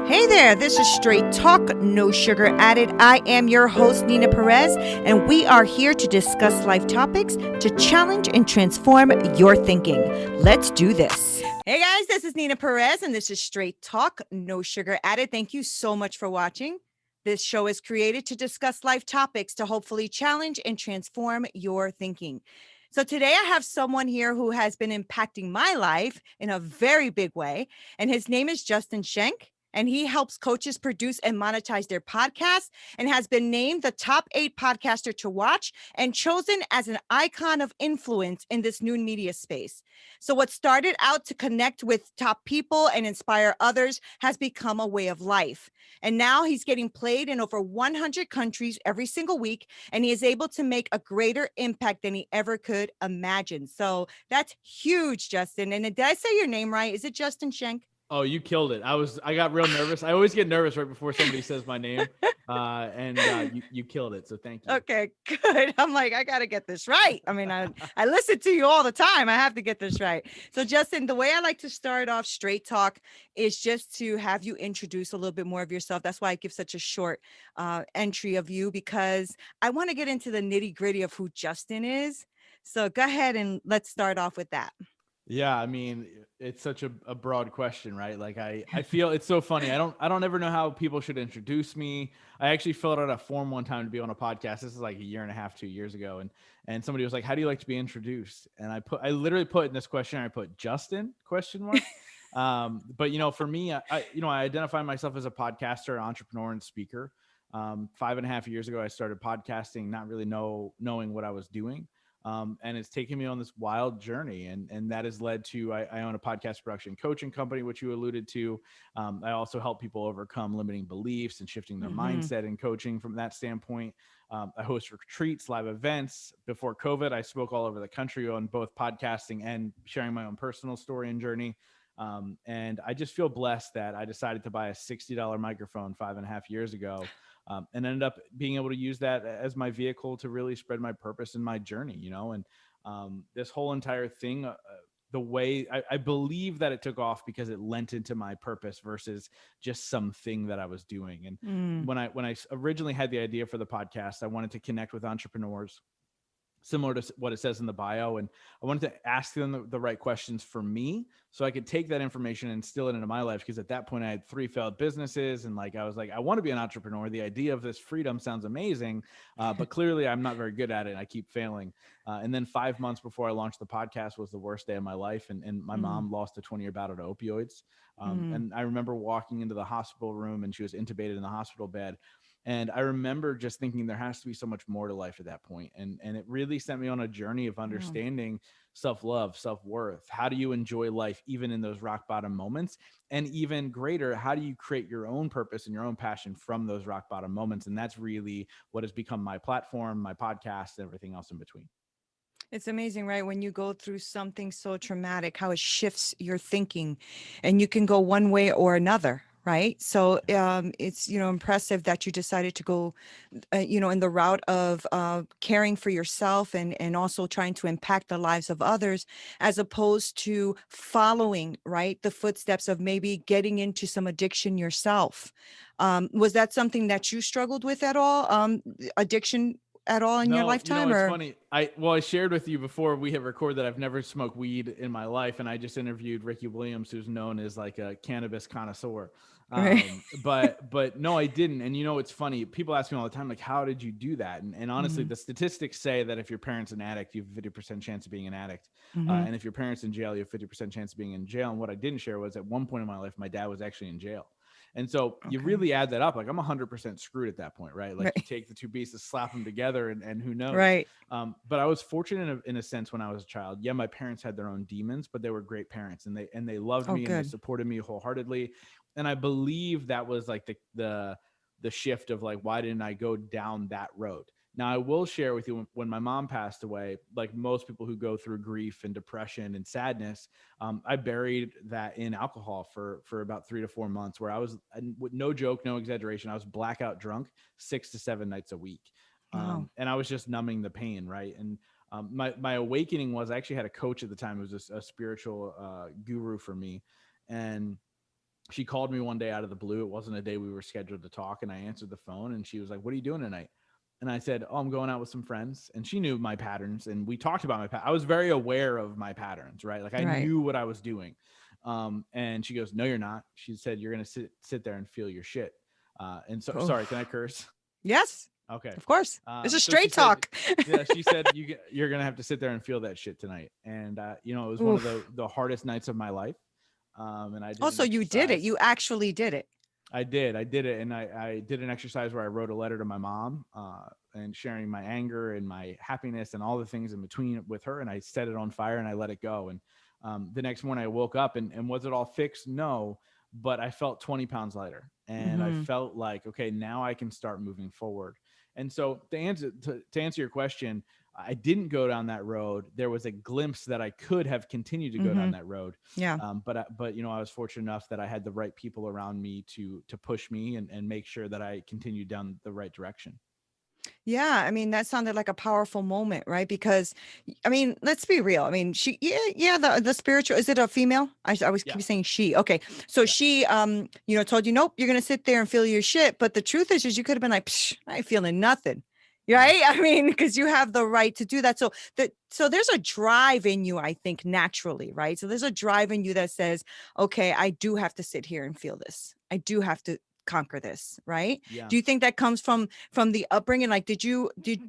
Hey there, this is Straight Talk, No Sugar Added. I am your host, Neena Perez, and we are here to discuss life topics to challenge and transform your thinking. Let's do this. Hey guys, this is Neena Perez, and this is Straight Talk, No Sugar Added. Thank you so much for watching. This show is created to discuss life topics to hopefully challenge and transform your thinking. So today I have someone here who has been impacting my life in a very big way, and his name is Justin Schenck. And he helps coaches produce and monetize their podcasts and has been named the top 8 podcaster to watch and chosen as an icon of influence in this new media space. So what started out to connect with top people and inspire others has become a way of life. And now he's getting played in over 100 countries every single week, and he is able to make a greater impact than he ever could imagine. So that's huge, Justin. And did I say your name right? Is it Justin Schenck? Oh, you killed it. I got real nervous. I always get nervous right before somebody says my name. You killed it. So thank you. Okay, good. I'm like, I got to get this right. I mean, I listen to you all the time. I have to get this right. So Justin, the way I like to start off Straight Talk is just to have you introduce a little bit more of yourself. That's why I give such a short entry of you, because I want to get into the nitty gritty of who Justin is. So go ahead and let's start off with that. Yeah, I mean, it's such a broad question, right? Like I feel it's so funny. I don't ever know how people should introduce me. I actually filled out a form one time to be on a podcast. This is like a year and a half, 2 years ago. And somebody was like, how do you like to be introduced? And I literally put in this question, I put Justin ? But for me, I identify myself as a podcaster, entrepreneur, and speaker. 5.5 years ago, I started podcasting, not really knowing what I was doing. And it's taken me on this wild journey. And that has led to, I own a podcast production coaching company, which you alluded to. I also help people overcome limiting beliefs and shifting their mindset in coaching from that standpoint. I host retreats, live events. Before COVID, I spoke all over the country on both podcasting and sharing my own personal story and journey. And I just feel blessed that I decided to buy a $60 microphone 5.5 years ago. And ended up being able to use that as my vehicle to really spread my purpose and my journey, and this whole entire thing, the way I believe that it took off because it lent into my purpose versus just something that I was doing. And when I originally had the idea for the podcast, I wanted to connect with entrepreneurs, similar to what it says in the bio. And I wanted to ask them the right questions for me so I could take that information and instill it into my life. Because at that point I had 3 failed businesses. And I was like, I want to be an entrepreneur. The idea of this freedom sounds amazing. But clearly I'm not very good at it. And I keep failing. And then 5 months before I launched the podcast was the worst day of my life. And my mom lost a 20-year battle to opioids. And I remember walking into the hospital room and she was intubated in the hospital bed. And I remember just thinking there has to be so much more to life at that point. And it really sent me on a journey of understanding self-love, self-worth. How do you enjoy life even in those rock bottom moments? And even greater, how do you create your own purpose and your own passion from those rock bottom moments? And that's really what has become my platform, my podcast, and everything else in between. It's amazing, right? When you go through something so traumatic, how it shifts your thinking and you can go one way or another, right? So it's, impressive that you decided to go, in the route of caring for yourself and also trying to impact the lives of others, as opposed to following, right, the footsteps of maybe getting into some addiction yourself. Was that something that you struggled with at all? Addiction at all in your No, lifetime, it's or? funny. I shared with you before we hit record that I've never smoked weed in my life, and I just interviewed Ricky Williams, who's known as like a cannabis connoisseur. Right. But no, I didn't. And it's funny. People ask me all the time, like, how did you do that? And honestly, Mhm. the statistics say that if your parent's an addict, you have a 50% chance of being an addict. Mhm. And if your parent's in jail, you have 50% chance of being in jail. And what I didn't share was at one point in my life, my dad was actually in jail. And so you Okay. really add that up, like I'm 100% screwed at that point, right? Like you Right. take the two pieces, slap them together, and who knows? Right. But I was fortunate in a sense when I was a child. Yeah, my parents had their own demons, but they were great parents, and they loved Oh, me and they good. supported me wholeheartedly. And I believe that was like the shift of like, why didn't I go down that road? Now, I will share with you when my mom passed away, like most people who go through grief and depression and sadness, I buried that in alcohol for about 3 to 4 months, where I was, with no joke, no exaggeration, I was blackout drunk 6 to 7 nights a week. Wow. And I was just numbing the pain, right? And my awakening was, I actually had a coach at the time who was a spiritual guru for me. And she called me one day out of the blue. It wasn't a day we were scheduled to talk. And I answered the phone and she was like, "What are you doing tonight?" And I said, "Oh, I'm going out with some friends." And she knew my patterns and we talked about I was very aware of my patterns, right? Like I Right. knew what I was doing. And she goes, "No, you're not." She said, "You're going to sit there and feel your shit." And so, Oh, sorry, can I curse? yes, Okay. of course. This is So she straight said, talk. yeah, she said, you're going to have to sit there and feel that shit tonight. And, it was one of Oof. the hardest nights of my life. And I did an Also, you did it. exercise. You actually did it. I did it. And I did an exercise where I wrote a letter to my mom, and sharing my anger and my happiness and all the things in between with her. And I set it on fire and I let it go. And, the next morning I woke up and was it all fixed? No, but I felt 20 pounds lighter and I Mm-hmm. felt like, okay, now I can start moving forward. And so to answer your question, I didn't go down that road. There was a glimpse that I could have continued to go Mm-hmm. down that road. Yeah. But I was fortunate enough that I had the right people around me to push me and make sure that I continued down the right direction. Yeah, I mean, that sounded like a powerful moment, right? Because, I mean, let's be real. I mean, yeah, the spiritual, is it a female? I always keep Yes. saying she. Okay. So Yeah. she, told you, nope, you're going to sit there and feel your shit. But the truth is you could have been like, Psh, I ain't feeling nothing. Yeah. Right. I mean, because you have the right to do that. So there's a drive in you, I think, naturally, right? So there's a drive in you that says, okay, I do have to sit here and feel this. I do have to conquer this, right? Yeah. Do you think that comes from the upbringing? Like,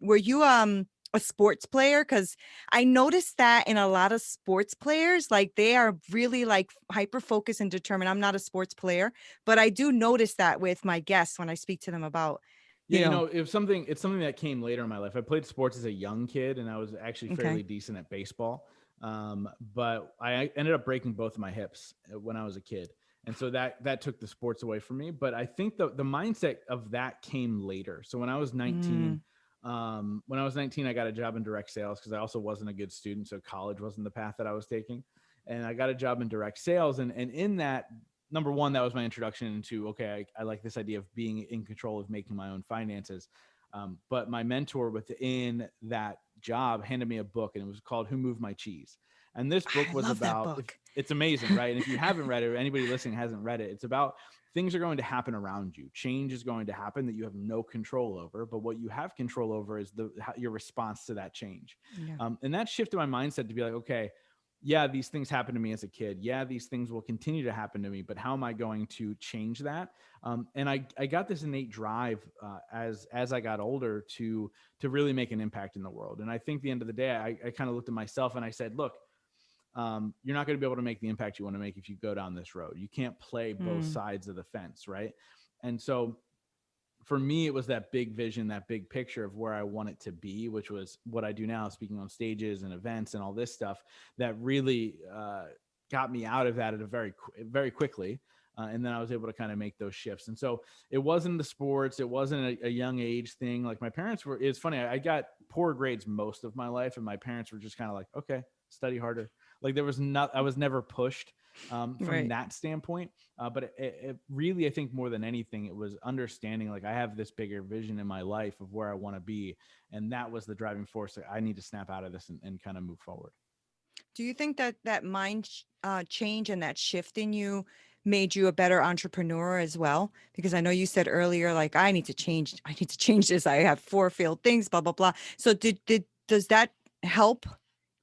were you a sports player? Because I noticed that in a lot of sports players, like they are really like hyper focused and determined. I'm not a sports player, but I do notice that with my guests when I speak to them about, Yeah, you know, it's something that came later in my life. I played sports as a young kid, and I was actually okay. fairly decent at baseball. But I ended up breaking both of my hips when I was a kid, and so that took the sports away from me. But I think the mindset of that came later. So Mm, when I was 19, I got a job in direct sales because I also wasn't a good student, so college wasn't the path that I was taking. And I got a job in direct sales, and in that, number one, that was my introduction into, okay, I like this idea of being in control of making my own finances. But my mentor within that job handed me a book and it was called Who Moved My Cheese. And this book I was love that about, if book. it's amazing, right? And if you haven't read it or anybody listening hasn't read it, it's about things are going to happen around you. Change is going to happen that you have no control over, but what you have control over is your response to that change. Yeah. And that shifted my mindset to be like, okay, yeah, these things happened to me as a kid. Yeah, these things will continue to happen to me, but how am I going to change that? And I got this innate drive as I got older to really make an impact in the world. And I think at the end of the day, I kind of looked at myself and I said, look, you're not going to be able to make the impact you want to make if you go down this road. You can't play both Mm, sides of the fence, right? And so for me, it was that big vision, that big picture of where I want it to be, which was what I do now, speaking on stages and events and all this stuff that really got me out of that at a very quickly. And then I was able to kind of make those shifts. And so it wasn't the sports. It wasn't a young age thing. Like my parents were, it's funny. I got poor grades most of my life and my parents were just kind of like, okay, study harder. Like there was not, I was never pushed from right. that standpoint. But it really, I think more than anything, it was understanding like I have this bigger vision in my life of where I want to be. And that was the driving force that I need to snap out of this and kind of move forward. Do you think that change and that shift in you made you a better entrepreneur as well? Because I know you said earlier, like, I need to change this. I have four failed things, blah, blah, blah. So does that help,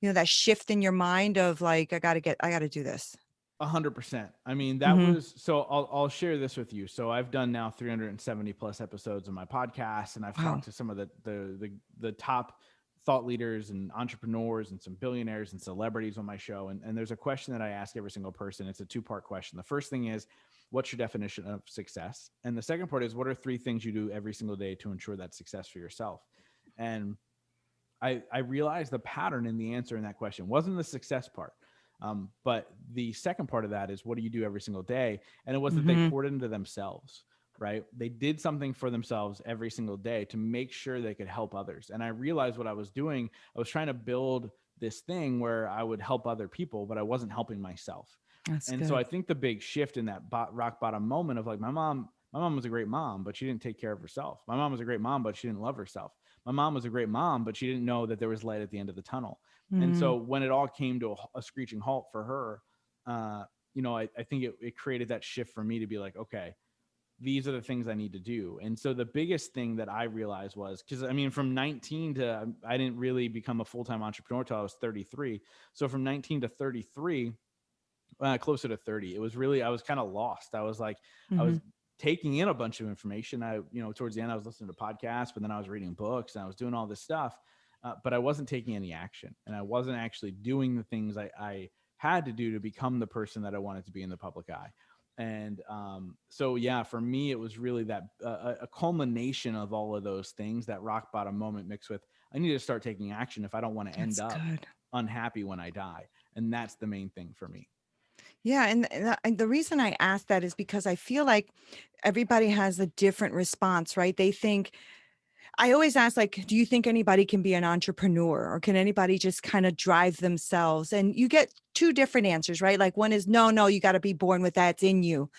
that shift in your mind of like, I gotta do this. 100%. I mean, that Mm-hmm. was so. I'll share this with you. So I've done now 370 plus episodes of my podcast, and I've Wow. talked to some of the top thought leaders and entrepreneurs and some billionaires and celebrities on my show. And there's a question that I ask every single person. It's a two-part question. The first thing is, what's your definition of success? And the second part is, what are three things you do every single day to ensure that success for yourself? And I realized the pattern in the answer in that question wasn't the success part. But the second part of that is, what do you do every single day? And it was that they Mm-hmm. poured into themselves, right? They did something for themselves every single day to make sure they could help others. And I realized what I was doing, I was trying to build this thing where I would help other people, but I wasn't helping myself. That's And so good. I think the big shift in that rock bottom moment of like, my mom was a great mom, but she didn't take care of herself. My mom was a great mom, but she didn't love herself. My mom was a great mom, but she didn't know that there was light at the end of the tunnel. And Mm, so when it all came to a screeching halt for her, I think it created that shift for me to be like, okay, these are the things I need to do. And so the biggest thing that I realized was, because I mean, from 19 to, I didn't really become a full-time entrepreneur till I was 33. So from 19 to 33, closer to 30, it was really, I was kind of lost. I was like, I Mm-hmm. was taking in a bunch of information. Towards the end, I was listening to podcasts, but then I was reading books and I was doing all this stuff. But I wasn't taking any action, and I wasn't actually doing the things I had to do to become the person that I wanted to be in the public eye. And so, yeah, for me, it was really that a culmination of all of those things, that rock bottom moment mixed with, I need to start taking action if I don't want to end That's up good. unhappy when I die. And that's the main thing for me. Yeah, and the reason I ask that is because I feel like everybody has a different response, right? They think I always ask, like, do you think anybody can be an entrepreneur, or can anybody just kind of drive themselves? And you get two different answers, right? Like, one is no, no, you got to be born with that, it's in you.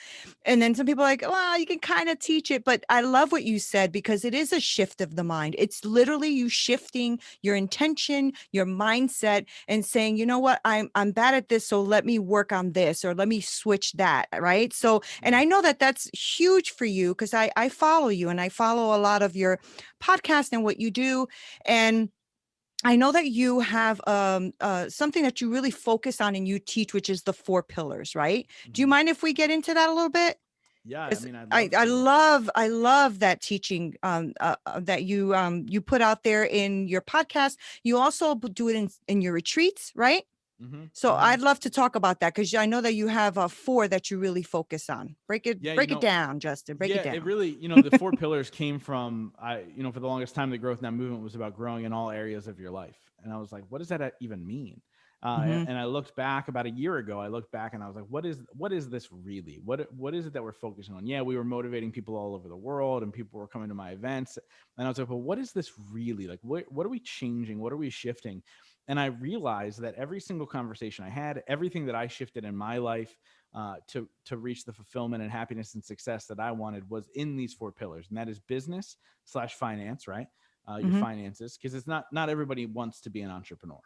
And then some people are like, well, you can kind of teach it. But I love what you said, because it is a shift of the mind. It's literally you shifting your intention, your mindset, and saying, you know what, I'm bad at this, so let me work on this, or let me switch that, right? So, and Yeah. I know that that's huge for you, because I follow you and I follow a lot of your podcast and what you do. And I know that you have something that you really focus on and you teach, which is the four pillars, right? Do you Mhm. mind if we get into that a little bit? Yeah, I Because mean, I'd I, love I to. love I love that teaching that you put out there in your podcast. You also do it in your retreats, right? Mhm. So Mhm. I'd love to talk about that, because I know that you have four that you really focus on. Yeah, Break it down, Justin. Break yeah, it it down. really, the four pillars came from, for the longest time, the growth now movement was about growing in all areas of your life. And I was like, what does that even mean? Mm-hmm. And I looked back about a year ago, I looked back and I was like, what is this really? What is it that we're focusing on? Yeah, we were motivating people all over the world and people were coming to my events. And I was like, but what is this really? Like, what are we changing? What are we shifting? And I realized that every single conversation I had, everything that I shifted in my life, to reach the fulfillment and happiness and success that I wanted, was in these four pillars, and that is business slash finance, right? Your Mm-hmm. finances, because it's not everybody wants to be an entrepreneur.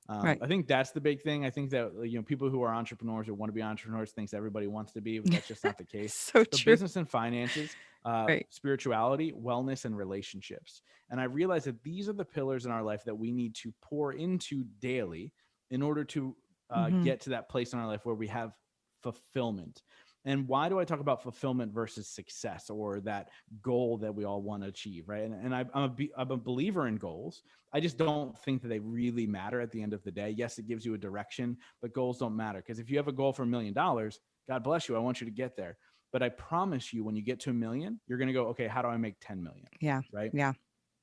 Right. I think that's the big thing. I think that people who are entrepreneurs or want to be entrepreneurs thinks everybody wants to be, but that's just not the case. So So true. business and finances, Right. spirituality, wellness, and relationships. And I realized that these are the pillars in our life that we need to pour into daily in order to Mm-hmm. get to that place in our life where we have fulfillment. And why do I talk about fulfillment versus success, or that goal that we all want to achieve, right? And I'm a believer in goals. I just don't think that they really matter at the end of the day. Yes, it gives you a direction, but goals don't matter, because if you have a goal for $1 million, God bless you, I want you to get there. But I promise you, when you get to 1 million, you're going to go, okay, how do I make 10 million? Yeah. Right? Yeah.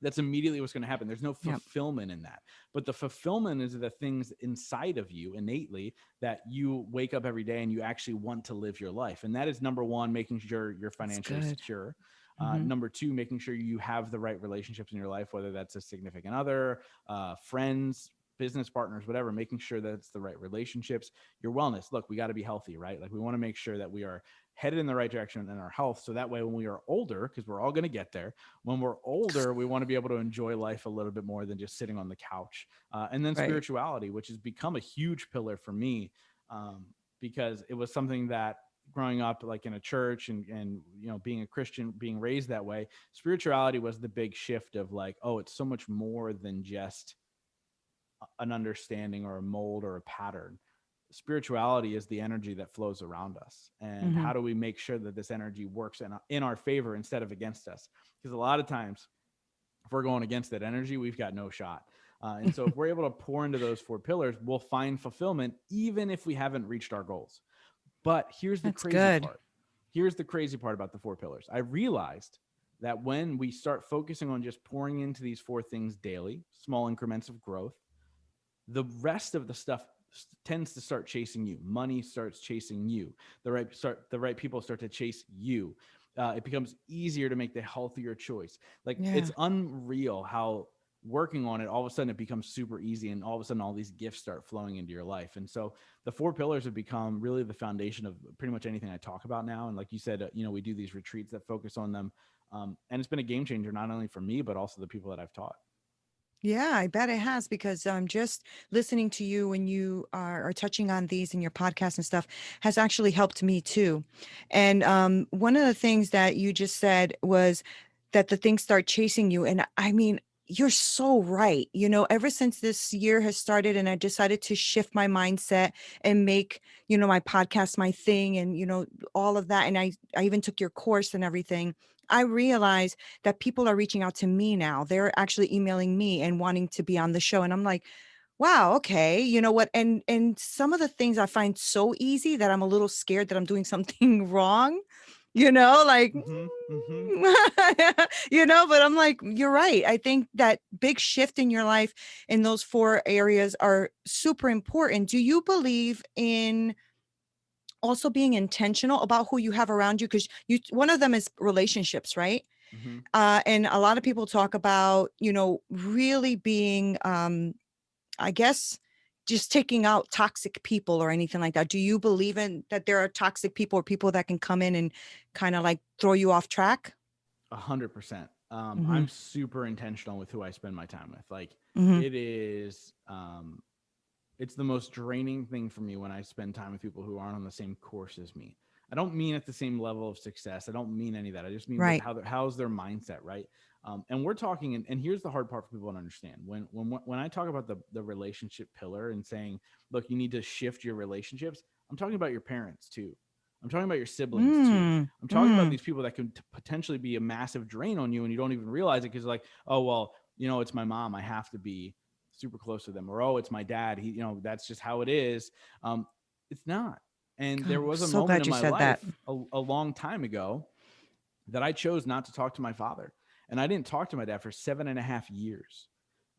That's immediately what's going to happen. There's no Yeah. fulfillment in that. But the fulfillment is the things inside of you innately that you wake up every day and you actually want to live your life. And that is number one, making sure you're That's financially good. secure. Mm-hmm. Number two, making sure you have the right relationships in your life, whether that's a significant other, friends, business partners, whatever, making sure that it's the right relationships. Your wellness. Look, we got to be healthy, right? Like, we want to make sure that we are headed in the right direction in our health. So that way, when we are older, because we're all going to get there, when we're older, we want to be able to enjoy life a little bit more than just sitting on the couch. And then Right. spirituality, which has become a huge pillar for me, because it was something that, growing up like in a church and being a Christian, being raised that way, spirituality was the big shift of like, oh, it's so much more than just an understanding or a mold or a pattern. Spirituality is the energy that flows around us. And Mm-hmm. how do we make sure that this energy works in our favor instead of against us? Because a lot of times, if we're going against that energy, we've got no shot. And so if we're able to pour into those four pillars, we'll find fulfillment even if we haven't reached our goals. But here's the That's crazy good. part. Here's the crazy part about the four pillars. I realized that when we start focusing on just pouring into these four things daily, small increments of growth, the rest of the stuff tends to start chasing you. Money starts chasing you. The right people start to chase you. It becomes easier to make the healthier choice. Like, Yeah. it's unreal how working on it, all of a sudden it becomes super easy, and all of a sudden all these gifts start flowing into your life. And so the four pillars have become really the foundation of pretty much anything I talk about now. And like you said, we do these retreats that focus on them. And it's been a game changer, not only for me, but also the people that I've taught. Yeah, I bet it has because just listening to you when you are touching on these in your podcast and stuff has actually helped me too. And one of the things that you just said was that the things start chasing you. And I mean, you're so right. Ever since this year has started and I decided to shift my mindset and make, my podcast my thing and, all of that. And I even took your course and everything. I realized that people are reaching out to me now. They're actually emailing me and wanting to be on the show. And I'm like, wow, okay. You know what? And some of the things I find so easy that I'm a little scared that I'm doing something wrong, like Mm-hmm. Mm-hmm. but I'm like, you're right. I think that big shift in your life in those four areas are super important. Do you believe in also being intentional about who you have around you? Because one of them is relationships, right? Mm-hmm. And a lot of people talk about, really being, I guess, just taking out toxic people or anything like that. Do you believe in that there are toxic people or people that can come in and kind of like throw you off track? 100%. Mm-hmm. I'm super intentional with who I spend my time with. Like Mm-hmm. it is, it's the most draining thing for me when I spend time with people who aren't on the same course as me. I don't mean at the same level of success. I don't mean any of that. I just mean Right. how's their mindset, right? And we're talking, and here's the hard part for people to understand. When I talk about the relationship pillar and saying, look, you need to shift your relationships. I'm talking about your parents too. I'm talking about your siblings too. Mm. I'm talking about Mm. these people that can potentially be a massive drain on you, and you don't even realize it because like, oh well, it's my mom. I have to be super close to them, or oh, it's my dad. That's just how it is. It's not. And there I'm was a so moment glad in you my said that. life a long time ago that I chose not to talk to my father, and I didn't talk to my dad for 7.5 years.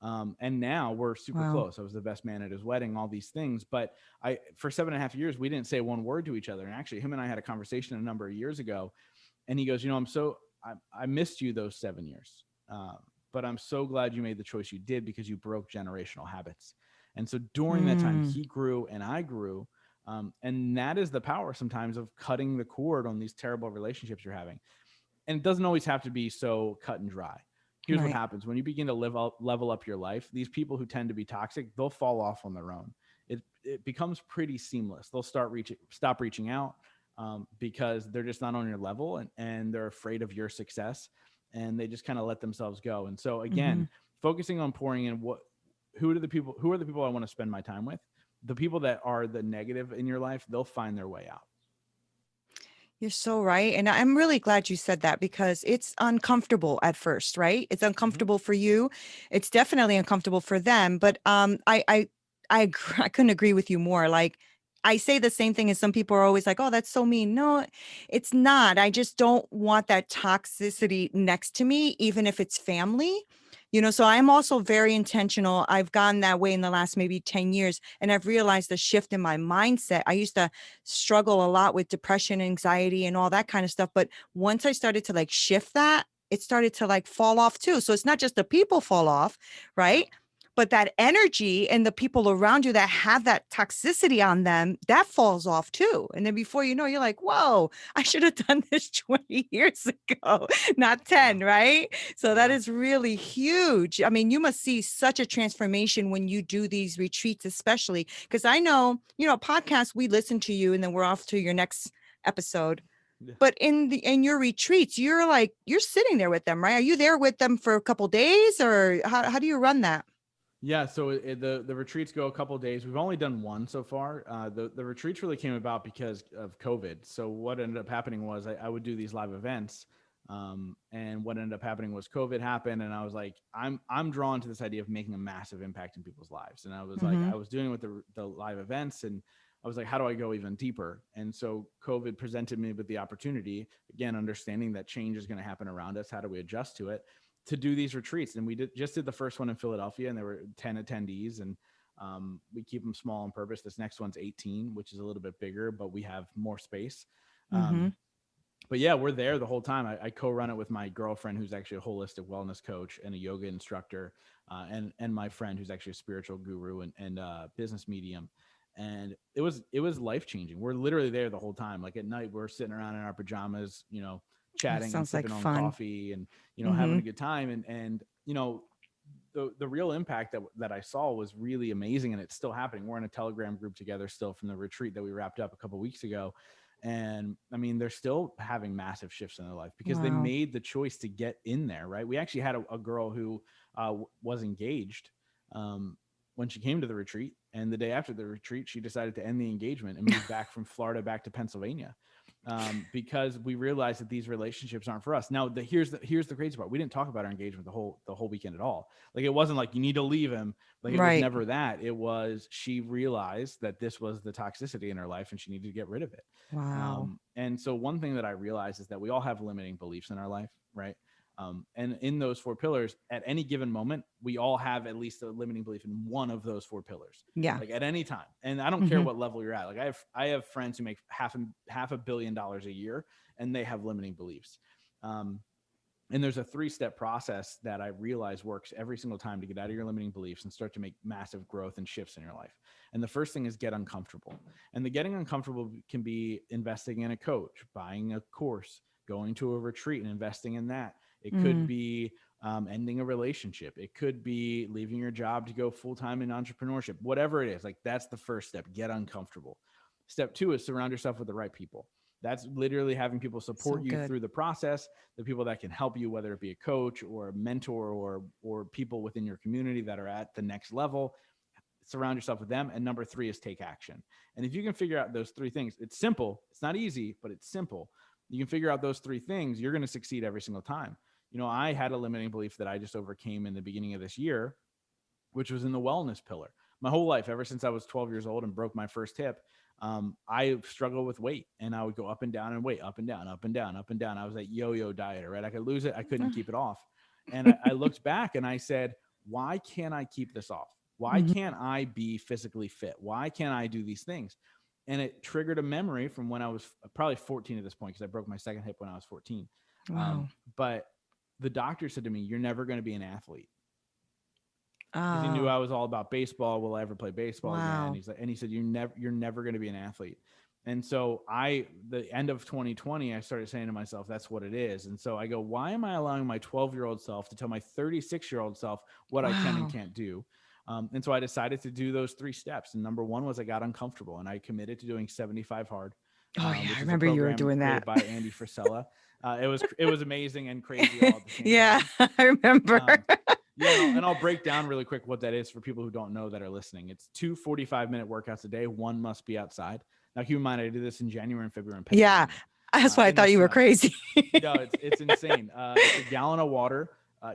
And now we're super Wow. close. I was the best man at his wedding, all these things. But for 7.5 years, we didn't say one word to each other. And actually, him and I had a conversation a number of years ago, and he goes, I missed you those 7 years. But I'm so glad you made the choice you did because you broke generational habits. And so during that time, Mm. he grew and I grew. And that is the power sometimes of cutting the cord on these terrible relationships you're having. And it doesn't always have to be so cut and dry. Here's what Right. happens when you begin to level up your life. These people who tend to be toxic, they'll fall off on their own. It becomes pretty seamless. They'll stop reaching out because they're just not on your level and they're afraid of your success, and they just kind of let themselves go. And so Mm-hmm. again, focusing on pouring in who are the people I want to spend my time with. The people that are the negative in your life, they'll find their way out. You're so right. And I'm really glad you said that because it's uncomfortable at first, right? It's Mm-hmm. uncomfortable for you. It's definitely uncomfortable for them. But I couldn't agree with you more. Like I say the same thing as some people are always like, oh, that's so mean. No, it's not. I just don't want that toxicity next to me, even if it's family. So I'm also very intentional. I've gone that way in the last maybe 10 years, and I've realized the shift in my mindset. I used to struggle a lot with depression, anxiety, and all that kind of stuff. But once I started to like shift that, it started to like fall off too. So it's not just the people fall off, Yeah. right? But that energy and the people around you that have that toxicity on them, that falls off too. And then before you know, you're like, whoa, I should have done this 20 years ago, not Yeah. 10, right? So that Yeah. is really huge. I mean, you must see such a transformation when you do these retreats, especially because I know, podcasts, we listen to you and then we're off to your next episode. Yeah. But in your retreats, you're sitting there with them, right? Are you there with them for a couple days or how do you run that? Yeah, so the retreats go a couple of days. We've only done one so far. The retreats really came about because of COVID. So what ended up happening was I would do these live events, and what ended up happening was COVID happened, and I was like, I'm drawn to this idea of making a massive impact in people's lives, and I was like, Mm-hmm. I was doing it with the live events, and I was like, how do I go even deeper? And so COVID presented me with the opportunity, again, understanding that change is going to happen around us. How do we adjust to it? To do these retreats. And we just did the first one in Philadelphia, and there were 10 attendees, and we keep them small on purpose. This next one's 18, which is a little bit bigger, but we have more space. Mm-hmm. But yeah, we're there the whole time. I co-run it with my girlfriend, who's actually a holistic wellness coach and a yoga instructor, and my friend, who's actually a spiritual guru and business medium. And it was life changing. We're literally there the whole time. Like at night, we're sitting around in our pajamas, That chatting and sounds like sipping on fun. coffee and having Mm-hmm. a good time. And the real impact that I saw was really amazing, and it's still happening. We're in a Telegram group together still from the retreat that we wrapped up a couple of weeks ago. And I mean, they're still having massive shifts in their life because they Wow. made the choice to get in there, right? We actually had a girl who was engaged when she came to the retreat. And the day after the retreat, she decided to end the engagement and move back from Florida back to Pennsylvania because we realized that these relationships aren't for us. Now, here's the crazy part. We didn't talk about our engagement the whole weekend at all. Like, it wasn't like you need to leave him. Like, it was Right. never that. It was, she realized that this was the toxicity in her life and she needed to get rid of it. Wow. And so one thing that I realized is that we all have limiting beliefs in our life, right? And in those 4 pillars, at any given moment, we all have at least a limiting belief in one of those 4 pillars. Yeah. Like, at any time. And I don't care what level you're at. Like, I have friends who make half $500 million a year, and they have limiting beliefs. And there's a 3-step process that I realize works every single time to get out of your limiting beliefs and start to make massive growth and shifts in your life. And the first thing is get uncomfortable. And the getting uncomfortable can be investing in a coach, buying a course, going to a retreat and investing in that. It could be ending a relationship. It could be leaving your job to go full-time in entrepreneurship, whatever it is. Like, that's the first step, get uncomfortable. Step 2 is surround yourself with the right people. That's literally having people support you through the process, the people that can help you, whether it be a coach or a mentor or people within your community that are at the next level. Surround yourself with them. And number 3 is take action. And if you can figure out those 3 things, it's simple. It's not easy, but it's simple. You can figure out those 3 things, you're going to succeed every single time. You know, I had a limiting belief that I just overcame in the beginning of this year, which was in the wellness pillar. My whole life, ever since I was 12 years old and broke my first hip, I struggled with weight, and I would go up and down and weight, up and down, up and down, up and down. I was that yo-yo dieter, right? I could lose it. I couldn't keep it off. And I looked back and I said, why can't I keep this off? Why can't I be physically fit? Why can't I do these things? And it triggered a memory from when I was probably 14 at this point, because I broke my second hip when I was 14. Wow. But the doctor said to me, you're never going to be an athlete. Because he Oh. knew I was all about baseball. Will I ever play baseball Wow. again? And he said, you're never going to be an athlete. And so the end of 2020, I started saying to myself, that's what it is. And so I go, why am I allowing my 12-year-old self to tell my 36-year-old self what I can and can't do? And so I decided to do those 3 steps. And number 1 was I got uncomfortable, and I committed to doing 75 hard. Oh yeah, Which I is a remember you were program doing created that. by Andy Frisella. It was amazing and crazy all at the same Yeah, time. I remember. Yeah, and I'll break down really quick what that is for people who don't know that are listening. It's 2 45-minute workauts a day. 1 must be outside. Now, keep in mind, I did this in January and February in Yeah, Pennsylvania. that's why I In the thought you were sun. crazy. No, it's insane. It's a gallon of water,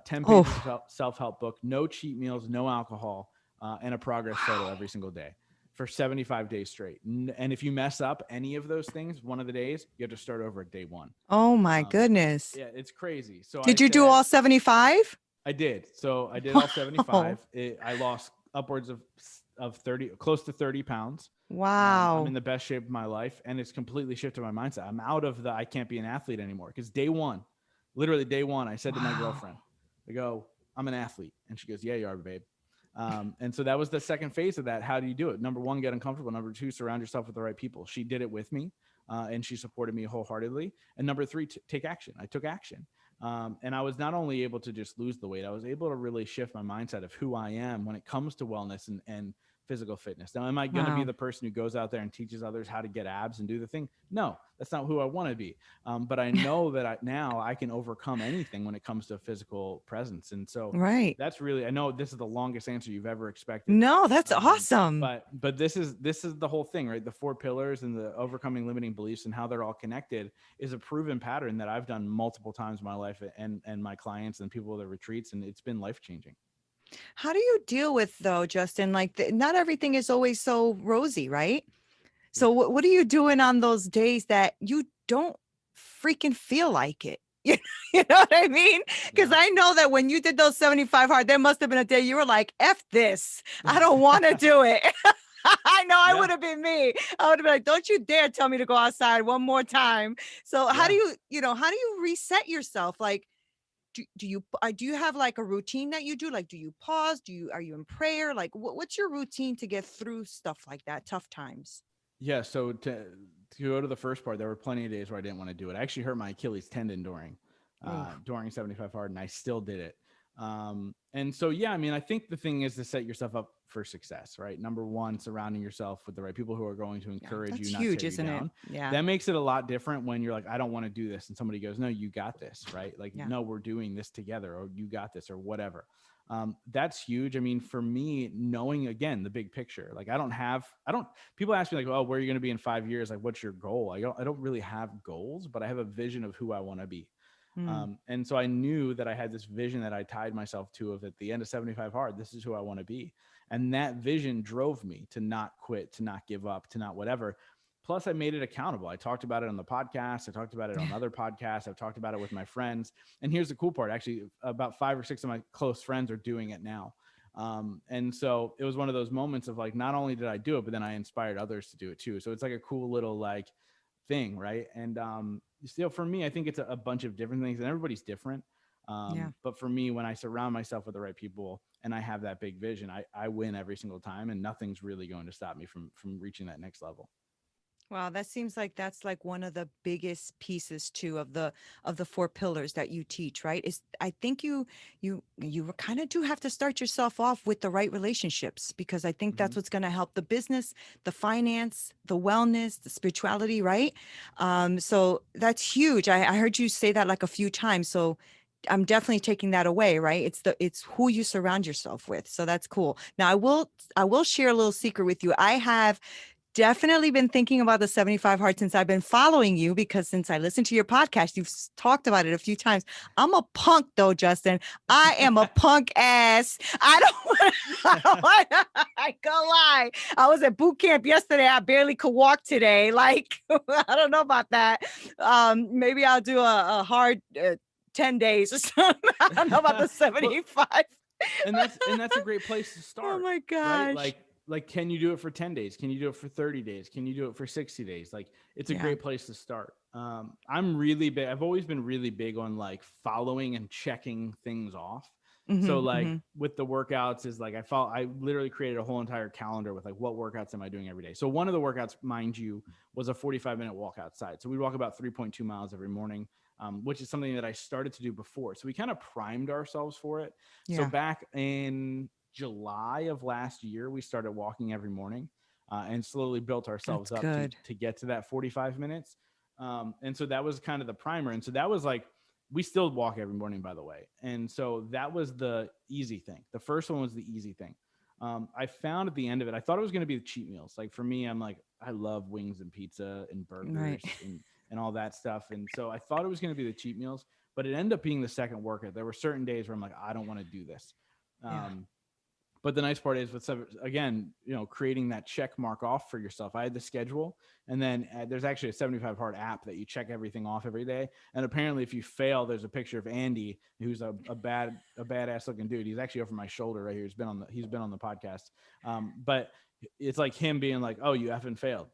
10 pages of self-help book, no cheat meals, no alcohol, and a progress photo every single day for 75 days straight. And if you mess up any of those things, one of the days, you have to start over at day 1. Oh my goodness. Yeah, it's crazy. So Did you do all 75? I did. So I did Wow. all 75. I lost upwards of 30, close to 30 pounds. Wow. I'm in the best shape of my life, and it's completely shifted my mindset. I'm out of I can't be an athlete anymore, because literally day one, I said to my girlfriend, I go, I'm an athlete. And she goes, yeah, you are, babe. And so that was the second phase of that. How do you do it? Number 1, get uncomfortable. Number 2, surround yourself with the right people. She did it with me, and she supported me wholeheartedly. And number 3, take action. I took action. And I was not only able to just lose the weight, I was able to really shift my mindset of who I am when it comes to wellness and physical fitness. Now, am I going to be the person who goes out there and teaches others how to get abs and do the thing? No, that's not who I want to be. But I know that now I can overcome anything when it comes to physical presence. And so that's really, I know this is the longest answer you've ever expected. No, that's awesome. But this is the whole thing, right? The 4 pillars and the overcoming limiting beliefs and how they're all connected is a proven pattern that I've done multiple times in my life and my clients and people at the retreats. And it's been life-changing. How do you deal with, though, Justin? Like, not everything is always so rosy, right? So what are you doing on those days that you don't freaking feel like it? You know what I mean? Because I know that when you did those 75 hard, there must have been a day you were like, F this. I don't want to do it. I know I would have been me. I would have been like, don't you dare tell me to go outside one more time. So how do you reset yourself? Like, do you have like a routine that you do? Like, do you pause? Are you in prayer? Like, what's your routine to get through stuff like that? Tough times. Yeah. So to go to the first part, there were plenty of days where I didn't want to do it. I actually hurt my Achilles tendon during 75 hard, and I still did it. And so, yeah, I mean, I think the thing is to set yourself up for success, right? Number one, surrounding yourself with the right people who are going to Yeah, encourage that's you, not tear huge, you isn't it? down. Yeah. That makes it a lot different when you're like, I don't want to do this. And somebody goes, no, you got this, right? Like, Yeah. no, we're doing this together, or you got this, or whatever. That's huge. I mean, for me, knowing again the big picture, like people ask me like, oh, where are you going to be in 5 years? Like, what's your goal? I don't really have goals, but I have a vision of who I want to be. Mm. And so I knew that I had this vision that I tied myself to of at the end of 75 hard, this is who I want to be. And that vision drove me to not quit, to not give up, to not whatever. Plus I made it accountable. I talked about it on the podcast. I talked about it on Yeah. other podcasts. I've talked about it with my friends. And here's the cool part. Actually, about 5 or 6 of my close friends are doing it now. And so it was one of those moments of like, not only did I do it, but then I inspired others to do it too. So it's like a cool little like thing, right? And still for me, I think it's a bunch of different things, and everybody's different. Yeah. But for me, when I surround myself with the right people and I have that big vision, I win every single time, and nothing's really going to stop me from reaching that next level. Wow, that seems like that's like one of the biggest pieces too of the four pillars that you teach, right? Is I think you kind of do have to start yourself off with the right relationships, because I think Mm-hmm. that's what's going to help the business, the finance, the wellness, the spirituality, right? So that's huge. I heard you say that like a few times. So I'm definitely taking that away, right? It's who you surround yourself with. So that's cool. Now I will share a little secret with you. I have definitely been thinking about the 75 hard since I've been following you, because since I listened to your podcast, you've talked about it a few times. I'm a punk though, Justin. I am a punk ass. I don't I gonna lie. I was at boot camp yesterday. I barely could walk today. Like, I don't know about that. Maybe I'll do a hard 10 days or something. I don't know about the Well, 75. and that's a great place to Oh start, my right? gosh. Like can you do it for 10 days? Can you do it for 30 days? Can you do it for 60 days? Like, it's a Yeah. great place to start. I'm really big. I've always been really big on like following and checking things off. So Hmm. like Hmm. with the workouts is like I literally created a whole entire calendar with like what workouts am I doing every day. So one of the workouts, mind you, was a 45-minute walk outside. So we walk about 3.2 miles every morning, which is something that I started to do before. So we kind of primed ourselves for it. So Yeah. back in July of last year, we started walking every morning, and slowly built ourselves That's up to good. to get to that 45 minutes. And so that was kind of the primer. And so that was like, we still walk every morning, by the way. And so that was the easy thing. The first one was the easy thing. I found at the end of it, I thought it was going to be the cheat meals. Like for me, I'm like, I love wings and pizza and Right. burgers and all that stuff. And so I thought it was going to be the cheat meals, but it ended up being the second workout. There were certain days where I'm like, I don't want to do this. Yeah. Um, but the nice part is with again, creating that check mark off for yourself. I had the schedule, and then there's actually a 75 hard app that you check everything off every day. And apparently, if you fail, there's a picture of Andy, who's a badass looking dude. He's actually over my shoulder right here. He's been on the podcast. But it's like him being like, "Oh, you effing failed.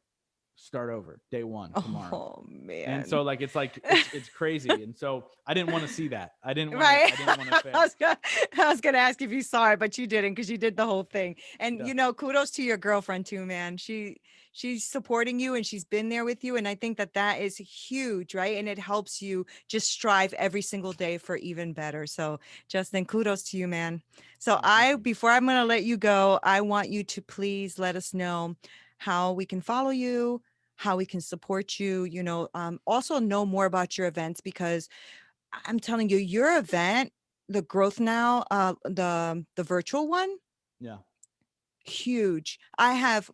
Start over, day one tomorrow." Oh And man. so it's crazy. And so I didn't want to see that. Right. I didn't want to I fail. was gonna, I was gonna ask if you saw it, but you didn't, because you did the whole thing. And Yeah. kudos to your girlfriend too, man. She's supporting you and she's been there with you, and I think that is huge, right? And it helps you just strive every single day for even better. So Justin, kudos to you, man. So Oh, thank you. before I'm gonna let you go, I want you to please let us know how we can follow you, how we can support you. Also know more about your events, because I'm telling you, your event, the Growth Now, the virtual one, Yeah. huge. I have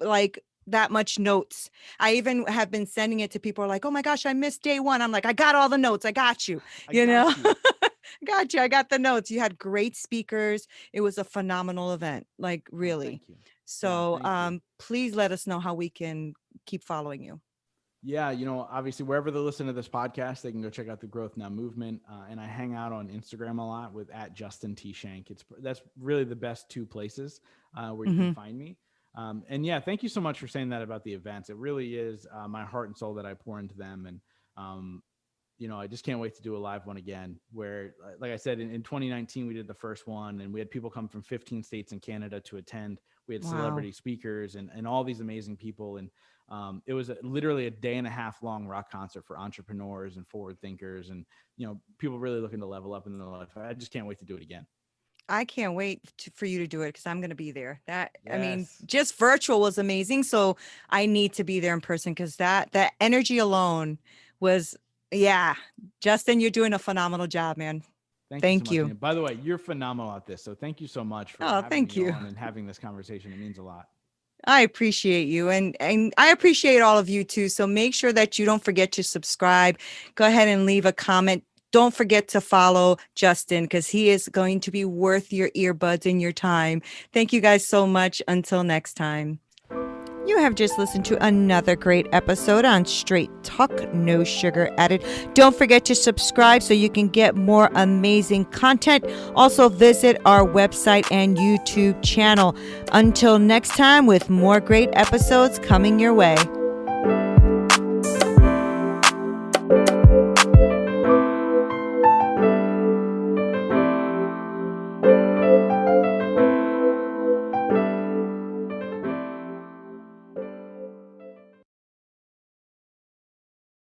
like that much notes. I even have been sending it to people who are like, oh my gosh, I missed day one. I'm like, I got all the notes. I got you. I You know, got you. got you. I got the notes. You had great speakers. It was a phenomenal event, like Oh, really. thank you. Yeah, So thank you. please let us know how we can keep following you. Yeah, obviously wherever they listen to this podcast, they can go check out the Growth Now movement. And I hang out on Instagram a lot with @JustinT Schenck. That's really the best two places where you can Hmm. find me. And yeah, thank you so much for saying that about the events. It really is my heart and soul that I pour into them. And um, I just can't wait to do a live one again. Where, like I said, in 2019 we did the first one, and we had people come from 15 states in Canada to attend. We had Wow. celebrity speakers and all these amazing people. And it was literally a day and a half long rock concert for entrepreneurs and forward thinkers and, people really looking to level up in their life. I just can't wait to do it again. I can't wait for you to do it because I'm going to be there. I mean, Yes. just virtual was amazing. So I need to be there in person because that energy alone was, yeah. Justin, you're doing a phenomenal job, man. Thank you so Thank much, you. Neena. By the way, you're phenomenal at this. So thank you so much for Oh, having thank me you. on and having this conversation. It means a lot. I appreciate you and I appreciate all of you too. So make sure that you don't forget to subscribe. Go ahead and leave a comment. Don't forget to follow Justin because he is going to be worth your earbuds and your time. Thank you guys so much. Until next time. You have just listened to another great episode on Straight Talk, No Sugar Added. Don't forget to subscribe so you can get more amazing content. Also visit our website and YouTube channel. Until next time with more great episodes coming your way.